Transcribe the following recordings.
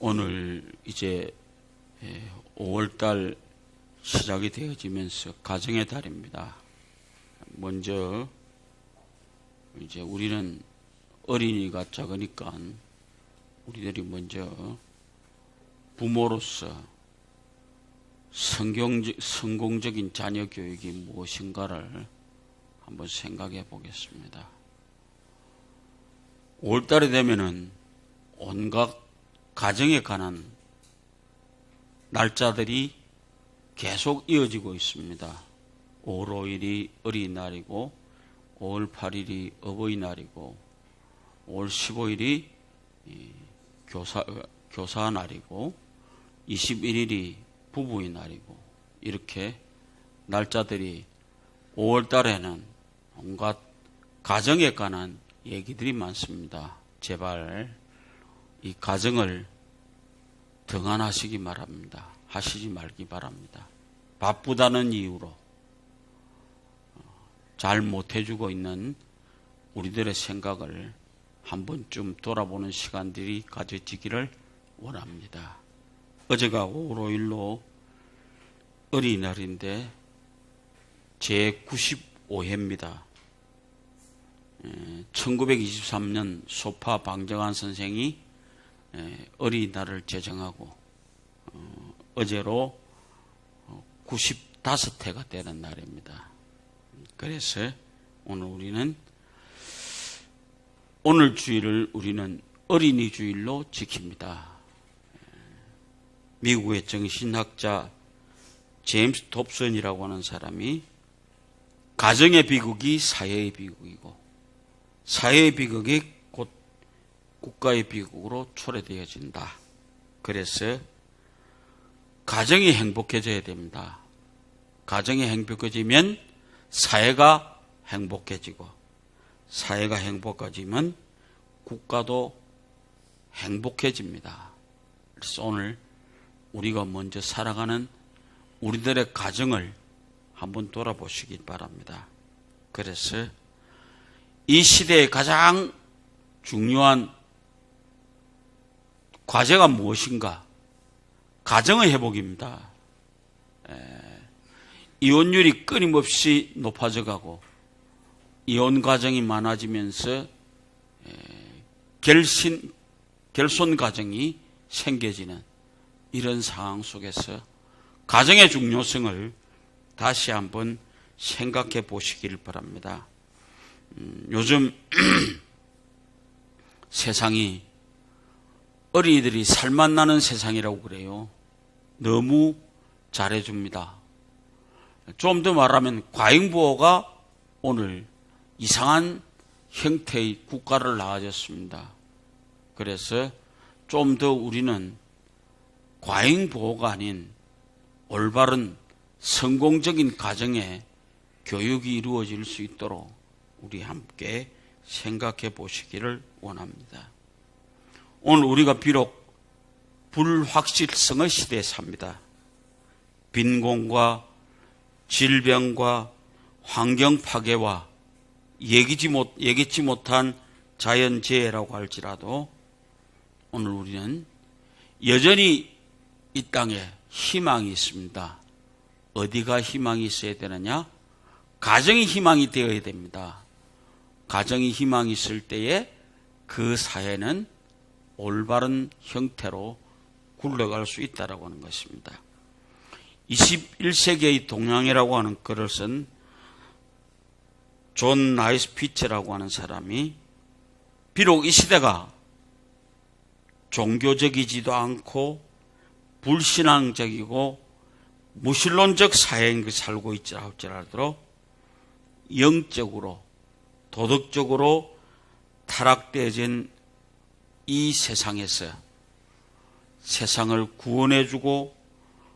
오늘 이제 5월달 시작이 되어지면서 가정의 달입니다. 먼저 이제 우리는 어린이가 작으니까 우리들이 먼저 부모로서 성공적인 자녀 교육이 무엇인가를 한번 생각해 보겠습니다. 5월달에 되면은 온갖 가정에 관한 날짜들이 계속 이어지고 있습니다. 5월 5일이 어린이날이고 5월 8일이 어버이날이고 5월 15일이 교사날이고 21일이 부부의 날이고 이렇게 날짜들이 5월 달에는 온갖 가정에 관한 얘기들이 많습니다. 제발 이 가정을 등한하시기 바랍니다. 하시지 말기 바랍니다. 바쁘다는 이유로 잘 못해주고 있는 우리들의 생각을 한 번쯤 돌아보는 시간들이 가져지기를 원합니다. 어제가 5월 5일로 어린이날인데 제95회입니다. 1923년 소파 방정환 선생이 어린이날을 제정하고 어제로 95회가 되는 날입니다. 그래서 오늘 주일을 우리는 어린이 주일로 지킵니다. 미국의 정신학자 제임스 dobson이라고 하는 사람이 가정의 비극이 사회의 비극이고 사회의 비극이 곧 국가의 비극으로 초래되어진다. 그래서 가정이 행복해져야 됩니다. 가정이 행복해지면 사회가 행복해지고 사회가 행복해지면 국가도 행복해집니다. 그래서 오늘 우리가 먼저 살아가는 우리들의 가정을 한번 돌아보시기 바랍니다. 그래서 이 시대의 가장 중요한 과제가 무엇인가? 가정의 회복입니다. 이혼율이 끊임없이 높아져가고 이혼 가정이 많아지면서 결손 가정이 생겨지는 이런 상황 속에서 가정의 중요성을 다시 한번 생각해 보시길 바랍니다. 요즘 세상이 어린이들이 살맛 나는 세상이라고 그래요. 너무 잘해줍니다. 좀 더 말하면 과잉부호가 오늘 이상한 형태의 국가를 낳아졌습니다. 그래서 좀 더 우리는 과잉부호가 아닌 올바른 성공적인 가정의 교육이 이루어질 수 있도록 우리 함께 생각해 보시기를 원합니다. 오늘 우리가 비록 불확실성의 시대에 삽니다. 빈곤과 질병과 환경 파괴와 예기치 못한 자연재해라고 할지라도 오늘 우리는 여전히 이 땅에 희망이 있습니다. 어디가 희망이 있어야 되느냐? 가정이 희망이 되어야 됩니다. 가정이 희망이 있을 때에 그 사회는 올바른 형태로 굴러갈 수 있다라고 하는 것입니다. 21세기의 동양이라고 하는 글을 쓴 존 나이스피츠라고 하는 사람이 비록 이 시대가 종교적이지도 않고 불신앙적이고 무신론적 사회인 그 살고 있자 할지라도 영적으로 도덕적으로 타락되어진 이 세상에서 세상을 구원해주고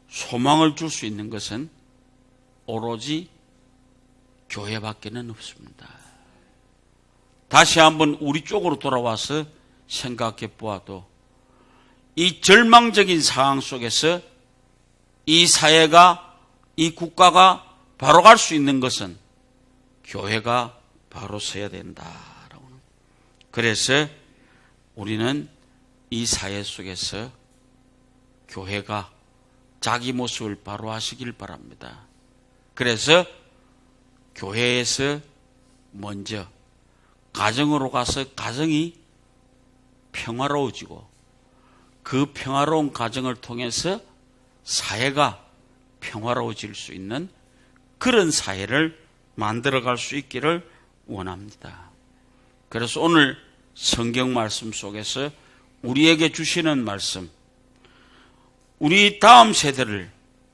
소망을 줄 수 있는 것은 오로지 교회밖에는 없습니다. 다시 한번 우리 쪽으로 돌아와서 생각해 보아도 이 절망적인 상황 속에서 이 사회가, 이 국가가 바로 갈 수 있는 것은 교회가 바로 서야 된다라고. 그래서 우리는 이 사회 속에서 교회가 자기 모습을 바로 하시길 바랍니다. 그래서 교회에서 먼저 가정으로 가서 가정이 평화로워지고 그 평화로운 가정을 통해서 사회가 평화로워질 수 있는 그런 사회를 만들어갈 수 있기를 원합니다. 그래서 오늘 성경 말씀 속에서 우리에게 주시는 말씀, 우리 다음 세대를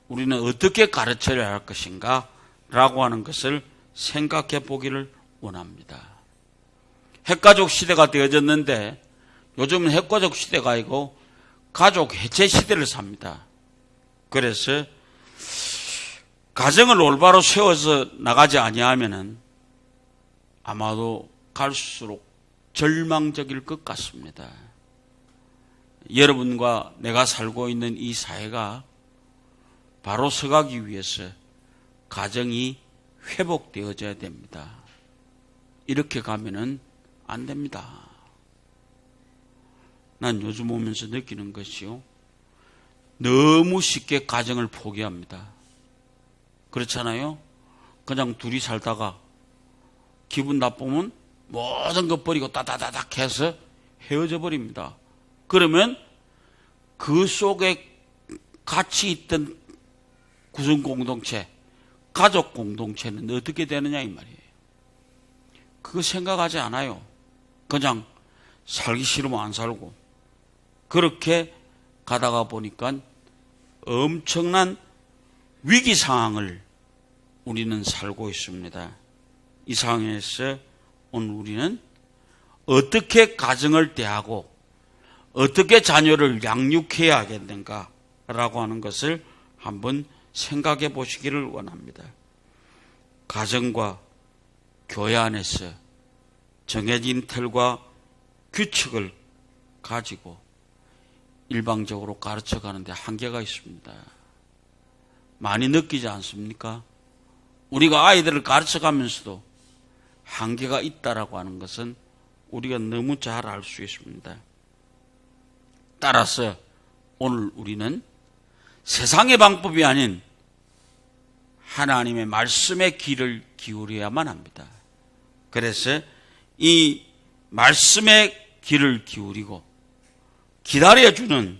우리는 어떻게 가르쳐야 할 것인가 라고 하는 것을 생각해 보기를 원합니다. 핵가족 시대가 되어졌는데 요즘은 핵가족 시대가 아니고 가족 해체 시대를 삽니다. 그래서 가정을 올바로 세워서 나가지 아니하면은 아마도 갈수록 절망적일 것 같습니다. 여러분과 내가 살고 있는 이 사회가 바로 서가기 위해서 가정이 회복되어져야 됩니다. 이렇게 가면은 안 됩니다. 난 요즘 오면서 느끼는 것이요, 너무 쉽게 가정을 포기합니다. 그렇잖아요? 그냥 둘이 살다가 기분 나쁘면 모든 것 버리고 따다다닥 해서 헤어져 버립니다. 그러면 그 속에 같이 있던 구성 공동체, 가족 공동체는 어떻게 되느냐 이 말이에요. 그거 생각하지 않아요. 그냥 살기 싫으면 안 살고 그렇게 가다가 보니까 엄청난 위기 상황을 우리는 살고 있습니다. 이 상황에서 오늘 우리는 어떻게 가정을 대하고 어떻게 자녀를 양육해야 하겠는가라고 하는 것을 한번 생각해 보시기를 원합니다. 가정과 교회 안에서 정해진 틀과 규칙을 가지고 일방적으로 가르쳐 가는데 한계가 있습니다. 많이 느끼지 않습니까? 우리가 아이들을 가르쳐 가면서도 한계가 있다라고 하는 것은 우리가 너무 잘 알 수 있습니다. 따라서 오늘 우리는 세상의 방법이 아닌 하나님의 말씀의 귀를 기울여야만 합니다. 그래서 이 말씀의 귀를 기울이고 기다려주는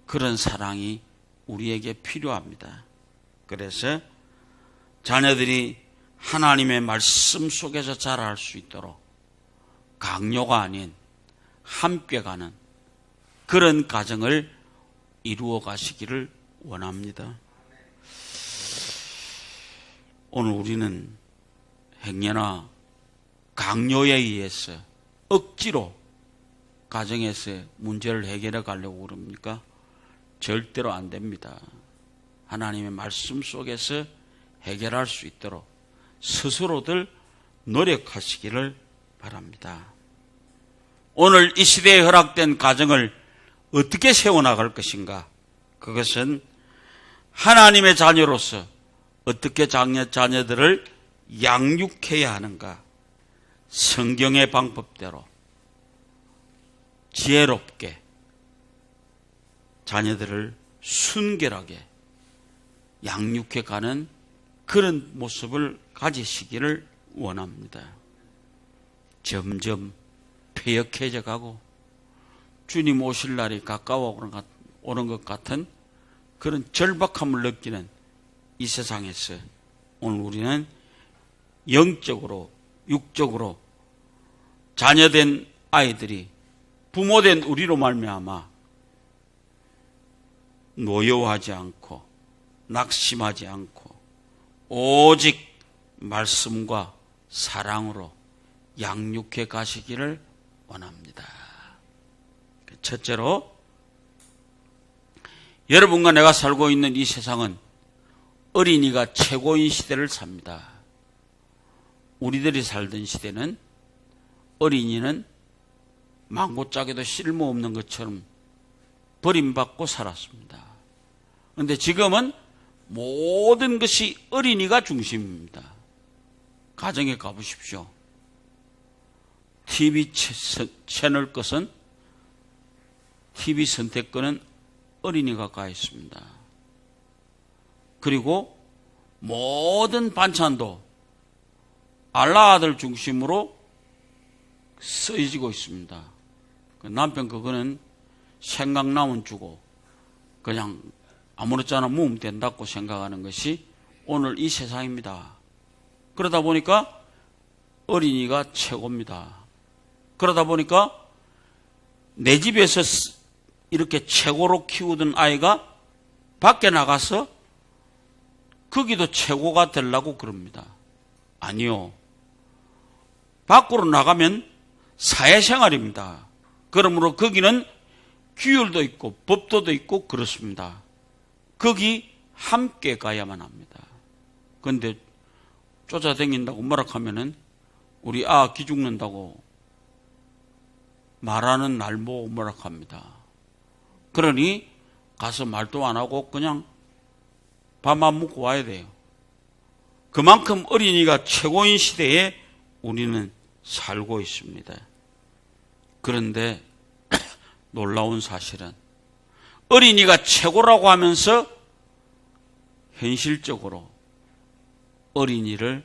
그런 사랑이 우리에게 필요합니다. 그래서 자녀들이 하나님의 말씀 속에서 자랄 수 있도록 강요가 아닌 함께 가는 그런 가정을 이루어 가시기를 원합니다. 오늘 우리는 행여나 강요에 의해서 억지로 가정에서 문제를 해결해 가려고 그럽니까? 절대로 안 됩니다. 하나님의 말씀 속에서 해결할 수 있도록 스스로들 노력하시기를 바랍니다. 오늘 이 시대에 허락된 가정을 어떻게 세워나갈 것인가? 그것은 하나님의 자녀로서 어떻게 자녀들을 양육해야 하는가? 성경의 방법대로 지혜롭게 자녀들을 순결하게 양육해 가는 그런 모습을 가지시기를 원합니다. 점점 폐역해져 가고 주님 오실 날이 가까워 오는 것 같은 그런 절박함을 느끼는 이 세상에서 오늘 우리는 영적으로 육적으로 자녀된 아이들이 부모된 우리로 말미암아 노여워하지 않고 낙심하지 않고 오직 말씀과 사랑으로 양육해 가시기를 원합니다. 첫째로, 여러분과 내가 살고 있는 이 세상은 어린이가 최고인 시대를 삽니다. 우리들이 살던 시대는 어린이는 망고짝에도 쓸모없는 것처럼 버림받고 살았습니다. 그런데 지금은 모든 것이 어린이가 중심입니다. 가정에 가보십시오. TV 채널 것은 TV 선택권은 어린이가 가 있습니다. 그리고 모든 반찬도 알라 아들 중심으로 쓰여지고 있습니다. 남편 그거는 생각나면 주고 그냥 아무렇지않아 모으면 된다고 생각하는 것이 오늘 이 세상입니다. 그러다 보니까 어린이가 최고입니다. 그러다 보니까 내 집에서 이렇게 최고로 키우던 아이가 밖에 나가서 거기도 최고가 되려고 그럽니다. 아니요. 밖으로 나가면 사회생활입니다. 그러므로 거기는 규율도 있고 법도도 있고 그렇습니다. 거기 함께 가야만 합니다. 그런데 쫓아다닌다고 뭐라 하면은 우리 기죽는다고 말하는 날 보고 뭐라 합니다. 그러니 가서 말도 안 하고 그냥 밥만 먹고 와야 돼요. 그만큼 어린이가 최고인 시대에 우리는 살고 있습니다. 그런데 놀라운 사실은 어린이가 최고라고 하면서 현실적으로 어린이를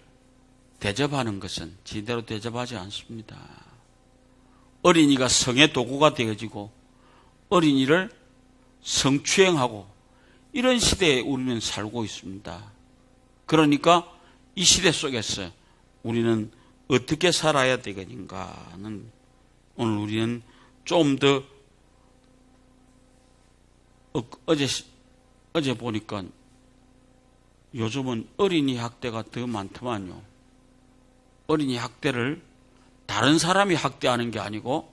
대접하는 것은 제대로 대접하지 않습니다. 어린이가 성의 도구가 되어지고 어린이를 성추행하고 이런 시대에 우리는 살고 있습니다. 그러니까 이 시대 속에서 우리는 어떻게 살아야 되겠는가는 오늘 우리는 좀 더 어제 보니까 요즘은 어린이 학대가 더 많더만요. 어린이 학대를 다른 사람이 학대하는 게 아니고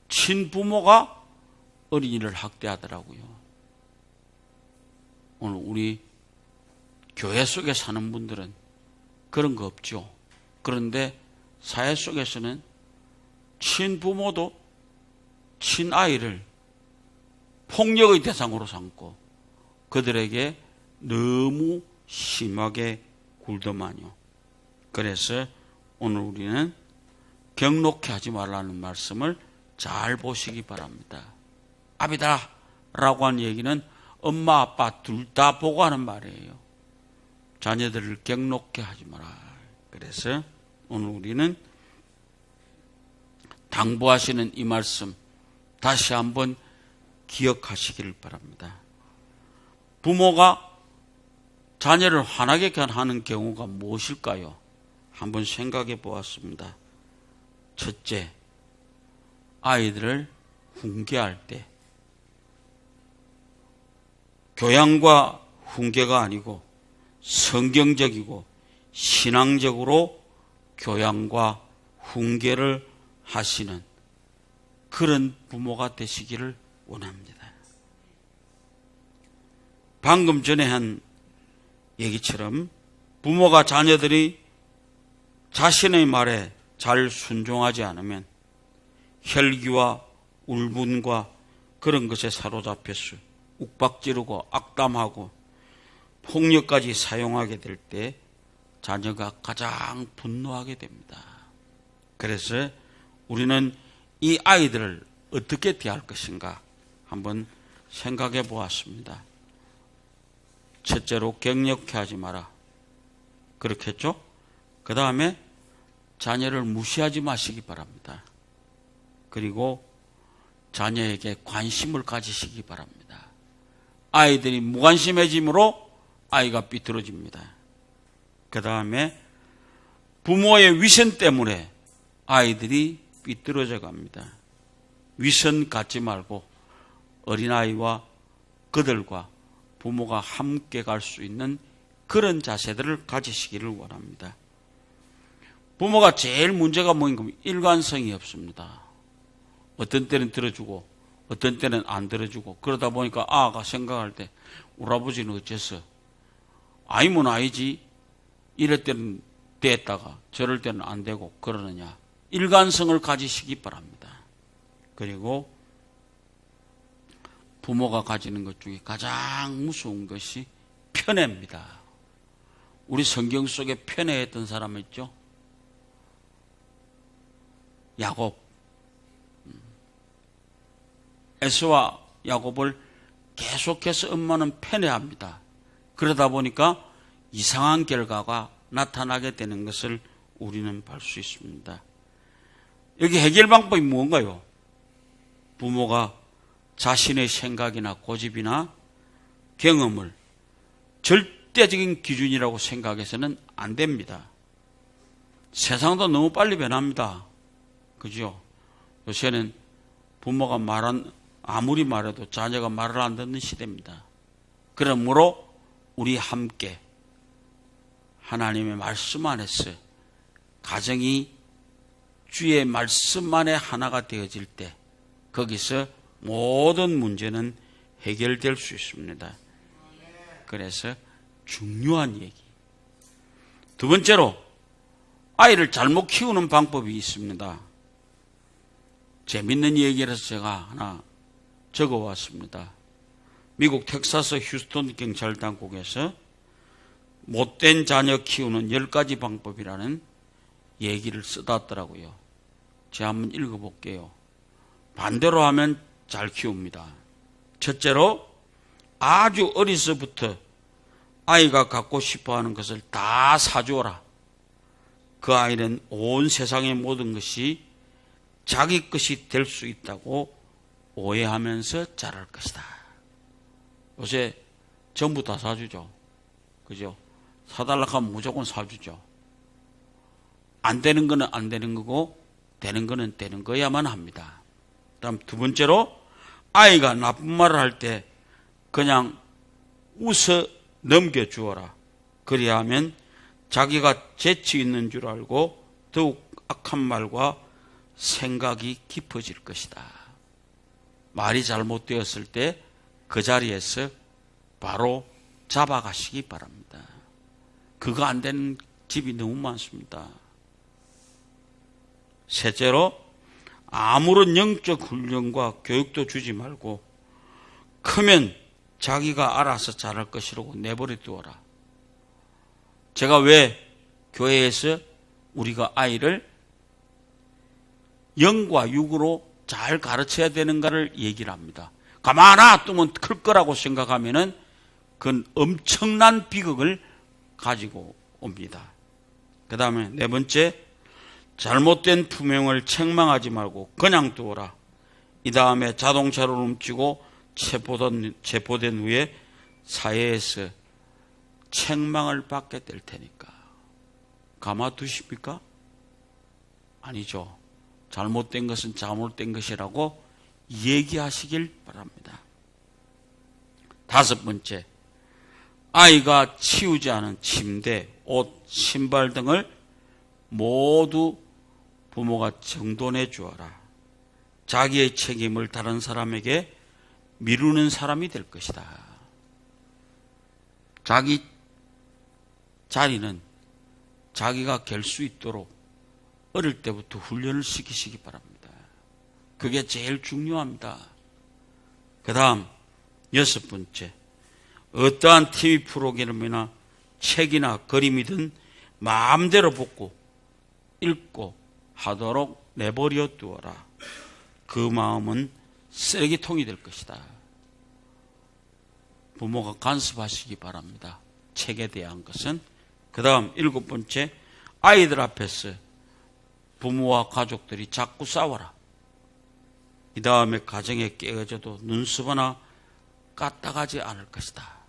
친부모가 어린이를 학대하더라고요. 오늘 우리 교회 속에 사는 분들은 그런 거 없죠. 그런데 사회 속에서는 친부모도 친아이를 폭력의 대상으로 삼고 그들에게 너무 심하게 굴더만요. 그래서 오늘 우리는 경록케 하지 말라는 말씀을 잘 보시기 바랍니다. 아비다라고 하는 얘기는 엄마 아빠 둘 다 보고 하는 말이에요. 자녀들을 경록케 하지 마라. 그래서 오늘 우리는 당부하시는 이 말씀 다시 한번 기억하시기를 바랍니다. 부모가 자녀를 화나게 하는 경우가 무엇일까요? 한번 생각해 보았습니다. 첫째, 아이들을 훈계할 때 교양과 훈계가 아니고 성경적이고 신앙적으로 교양과 훈계를 하시는 그런 부모가 되시기를 원합니다. 방금 전에 한 얘기처럼 부모가 자녀들이 자신의 말에 잘 순종하지 않으면 혈기와 울분과 그런 것에 사로잡혀서 욱박지르고 악담하고 폭력까지 사용하게 될 때 자녀가 가장 분노하게 됩니다. 그래서 우리는 이 아이들을 어떻게 대할 것인가 한번 생각해 보았습니다. 첫째로 격려케 하지 마라. 그렇게 했죠? 그 다음에 자녀를 무시하지 마시기 바랍니다. 그리고 자녀에게 관심을 가지시기 바랍니다. 아이들이 무관심해짐으로 아이가 삐뚤어집니다. 그 다음에 부모의 위선 때문에 아이들이 삐뚤어져 갑니다. 위선 갖지 말고 어린아이와 그들과 부모가 함께 갈 수 있는 그런 자세들을 가지시기를 원합니다. 부모가 제일 문제가 뭐인가 하면 일관성이 없습니다. 어떤 때는 들어주고 어떤 때는 안 들어주고 그러다 보니까 아가 생각할 때 우리 아버지는 어째서 아이면 아이지 이럴 때는 됐다가 저럴 때는 안 되고 그러느냐. 일관성을 가지시기 바랍니다. 그리고 부모가 가지는 것 중에 가장 무서운 것이 편애입니다. 우리 성경 속에 편애했던 사람 있죠? 야곱. 에서와 야곱을 계속해서 엄마는 편애합니다. 그러다 보니까 이상한 결과가 나타나게 되는 것을 우리는 볼 수 있습니다. 여기 해결 방법이 무언가요? 부모가 자신의 생각이나 고집이나 경험을 절대적인 기준이라고 생각해서는 안 됩니다. 세상도 너무 빨리 변합니다. 그죠? 요새는 부모가 아무리 말해도 자녀가 말을 안 듣는 시대입니다. 그러므로 우리 함께 하나님의 말씀 안에서 가정이 주의 말씀 안에 하나가 되어질 때 거기서 모든 문제는 해결될 수 있습니다. 그래서 중요한 얘기. 두 번째로 아이를 잘못 키우는 방법이 있습니다. 재밌는 얘기라서 제가 하나 적어왔습니다. 미국 텍사스 휴스턴 경찰 당국에서 못된 자녀 키우는 10가지 방법이라는 얘기를 써놨더라고요. 제가 한번 읽어볼게요. 반대로 하면 잘 키웁니다. 첫째로 아주 어려서부터 아이가 갖고 싶어하는 것을 다 사주어라. 그 아이는 온 세상의 모든 것이 자기 것이 될 수 있다고 오해하면서 자랄 것이다. 요새 전부 다 사주죠. 그죠? 사달라고 하면 무조건 사주죠. 안 되는 거는 안 되는 거고 되는 거는 되는 거야만 합니다. 다음 두 번째로 아이가 나쁜 말을 할 때 그냥 웃어 넘겨주어라. 그리하면 자기가 재치 있는 줄 알고 더욱 악한 말과 생각이 깊어질 것이다. 말이 잘못되었을 때 그 자리에서 바로 잡아가시기 바랍니다. 그거 안 되는 집이 너무 많습니다. 셋째로 아무런 영적 훈련과 교육도 주지 말고 크면 자기가 알아서 잘할 것이라고 내버려 두어라. 제가 왜 교회에서 우리가 아이를 영과 육으로 잘 가르쳐야 되는가를 얘기를 합니다. 가만 놔두면 클 거라고 생각하면은 그건 엄청난 비극을 가지고 옵니다. 그 다음에 네 번째, 잘못된 품행을 책망하지 말고 그냥 두어라. 이 다음에 자동차로 훔치고 체포된 후에 사회에서 책망을 받게 될 테니까. 가만두십니까? 아니죠. 잘못된 것은 잘못된 것이라고 얘기하시길 바랍니다. 다섯 번째, 아이가 치우지 않은 침대, 옷, 신발 등을 모두 부모가 정돈해 주어라. 자기의 책임을 다른 사람에게 미루는 사람이 될 것이다. 자기 자리는 자기가 갤 수 있도록 어릴 때부터 훈련을 시키시기 바랍니다. 그게 제일 중요합니다. 그 다음 여섯 번째, 어떠한 TV 프로그램이나 책이나 그림이든 마음대로 보고 읽고 하도록 내버려 두어라. 그 마음은 쓰레기통이 될 것이다. 부모가 간섭하시기 바랍니다. 책에 대한 것은. 그 다음 일곱 번째, 아이들 앞에서 부모와 가족들이 자꾸 싸워라. 이 다음에 가정에 깨어져도 눈썹 하나 까딱하지 않을 것이다.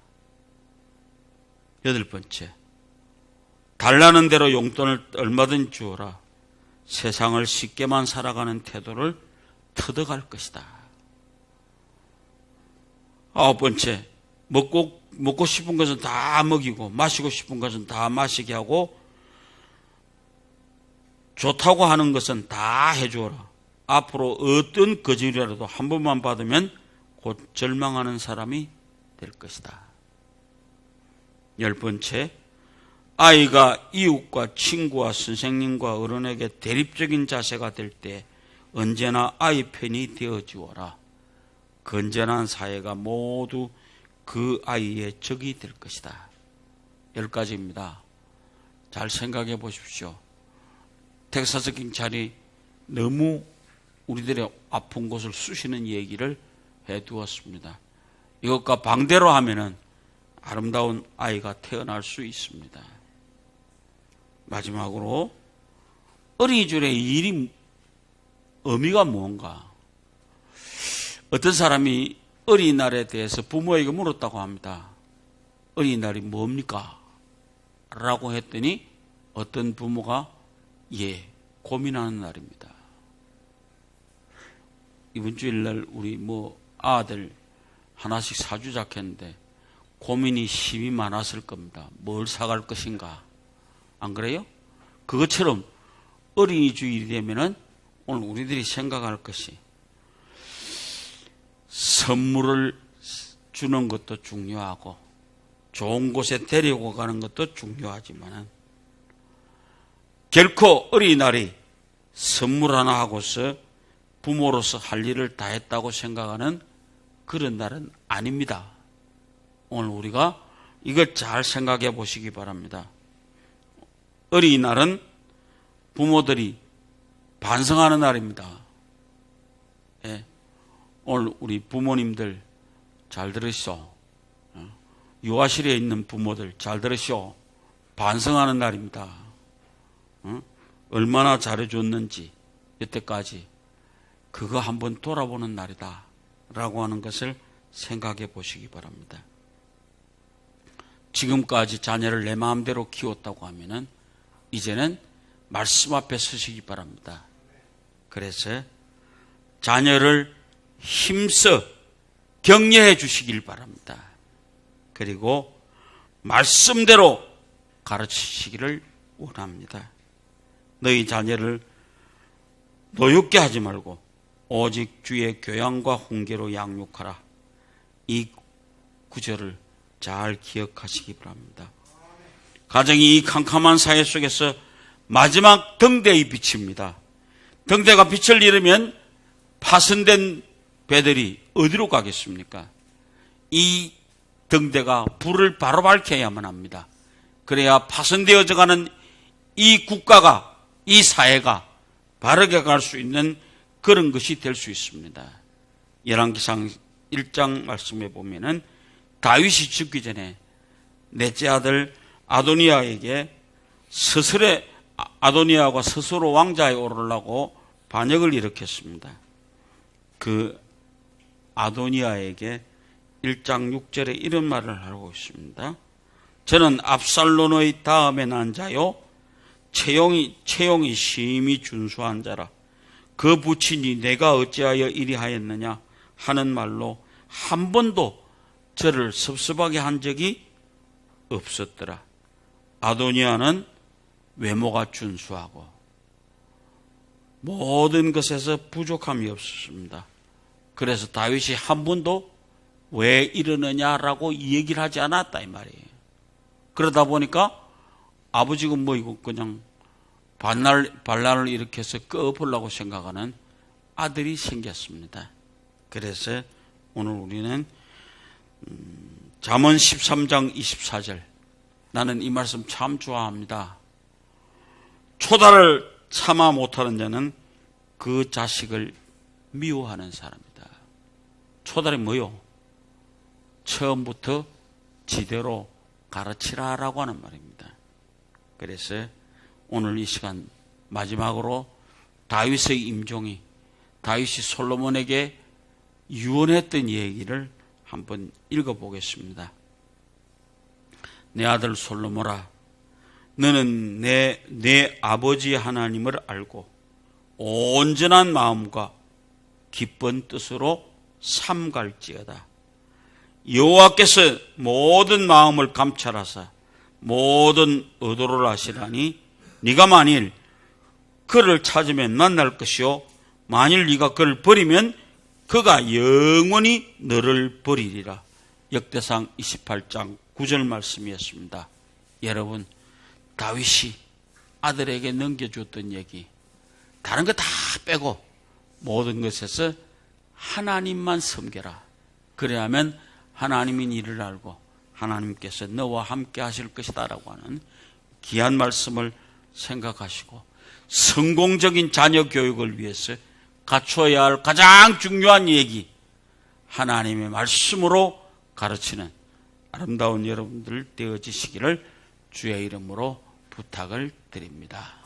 여덟 번째, 달라는 대로 용돈을 얼마든 주어라. 세상을 쉽게만 살아가는 태도를 터득할 것이다. 아홉 번째, 먹고 싶은 것은 다 먹이고 마시고 싶은 것은 다 마시게 하고 좋다고 하는 것은 다 해주어라. 앞으로 어떤 거짓이라도 한 번만 받으면 곧 절망하는 사람이 될 것이다. 열 번째, 아이가 이웃과 친구와 선생님과 어른에게 대립적인 자세가 될 때 언제나 아이 편이 되어주어라. 건전한 사회가 모두 그 아이의 적이 될 것이다. 10가지입니다. 잘 생각해 보십시오. 텍사스 경찰이 너무 우리들의 아픈 곳을 쑤시는 얘기를 해두었습니다. 이것과 방대로 하면은 아름다운 아이가 태어날 수 있습니다. 마지막으로 어린이날의 일이 의미가 뭔가? 어떤 사람이 어린이날에 대해서 부모에게 물었다고 합니다. 어린이날이 뭡니까? 라고 했더니 어떤 부모가 고민하는 날입니다. 이번 주일날 우리 아들 하나씩 사주자 했는데 고민이 심히 많았을 겁니다. 뭘 사갈 것인가? 안 그래요? 그것처럼 어린이 주일이 되면은 오늘 우리들이 생각할 것이 선물을 주는 것도 중요하고 좋은 곳에 데리고 가는 것도 중요하지만은 결코 어린이날이 선물 하나 하고서 부모로서 할 일을 다 했다고 생각하는 그런 날은 아닙니다. 오늘 우리가 이걸 잘 생각해 보시기 바랍니다. 어린이날은 부모들이 반성하는 날입니다. 오늘 우리 부모님들 잘 들으시오. 유아실에 있는 부모들 잘 들으시오. 반성하는 날입니다. 얼마나 잘해줬는지 여태까지 그거 한번 돌아보는 날이다 라고 하는 것을 생각해 보시기 바랍니다. 지금까지 자녀를 내 마음대로 키웠다고 하면은 이제는 말씀 앞에 서시기 바랍니다. 그래서 자녀를 힘써 격려해 주시길 바랍니다. 그리고 말씀대로 가르치시기를 원합니다. 너희 자녀를 노엽게 하지 말고 오직 주의 교양과 훈계로 양육하라. 이 구절을 잘 기억하시기 바랍니다. 가정이 이 캄캄한 사회 속에서 마지막 등대의 빛입니다. 등대가 빛을 잃으면 파손된 배들이 어디로 가겠습니까? 이 등대가 불을 바로 밝혀야만 합니다. 그래야 파손되어져 가는 이 국가가, 이 사회가 바르게 갈 수 있는 그런 것이 될 수 있습니다. 열왕기상 1장 말씀에 보면은 다윗이 죽기 전에 넷째 아들 아도니아에게 아도니아가 스스로 왕자에 오르려고 반역을 일으켰습니다. 그 아도니아에게 1장 6절에 이런 말을 하고 있습니다. 저는 압살롬의 다음에 난 자요 채용이 심히 준수한 자라. 그 부친이 내가 어찌하여 이리 하였느냐 하는 말로 한 번도 저를 섭섭하게 한 적이 없었더라. 아도니아는 외모가 준수하고 모든 것에서 부족함이 없었습니다. 그래서 다윗이 한 번도 왜 이러느냐라고 얘기를 하지 않았다 이 말이에요. 그러다 보니까 아버지가 이거 그냥 반란을 일으켜서 꺼보려고 생각하는 아들이 생겼습니다. 그래서 오늘 우리는 잠언 13장 24절, 나는 이 말씀 참 좋아합니다. 초다를 참아 못하는 자는 그 자식을 미워하는 사람이다. 초달이 뭐요? 처음부터 지대로 가르치라라고 하는 말입니다. 그래서 오늘 이 시간 마지막으로 다윗의 임종이 다윗이 솔로몬에게 유언했던 얘기를 한번 읽어보겠습니다. 내 아들 솔로몬아, 너는 내 아버지 하나님을 알고 온전한 마음과 기쁜 뜻으로 삼갈지어다. 여호와께서 모든 마음을 감찰하사 모든 의도를 아시라니 네가 만일 그를 찾으면 만날 것이요 만일 네가 그를 버리면 그가 영원히 너를 버리리라. 역대상 28장 9절 말씀이었습니다. 여러분, 다윗이 아들에게 넘겨줬던 얘기, 다른 거 다 빼고 모든 것에서 하나님만 섬겨라. 그래야만 하나님인 일을 알고 하나님께서 너와 함께 하실 것이다 라고 하는 귀한 말씀을 생각하시고 성공적인 자녀 교육을 위해서 갖춰야 할 가장 중요한 얘기, 하나님의 말씀으로 가르치는 아름다운 여러분들 되어지시기를 주의 이름으로 부탁을 드립니다.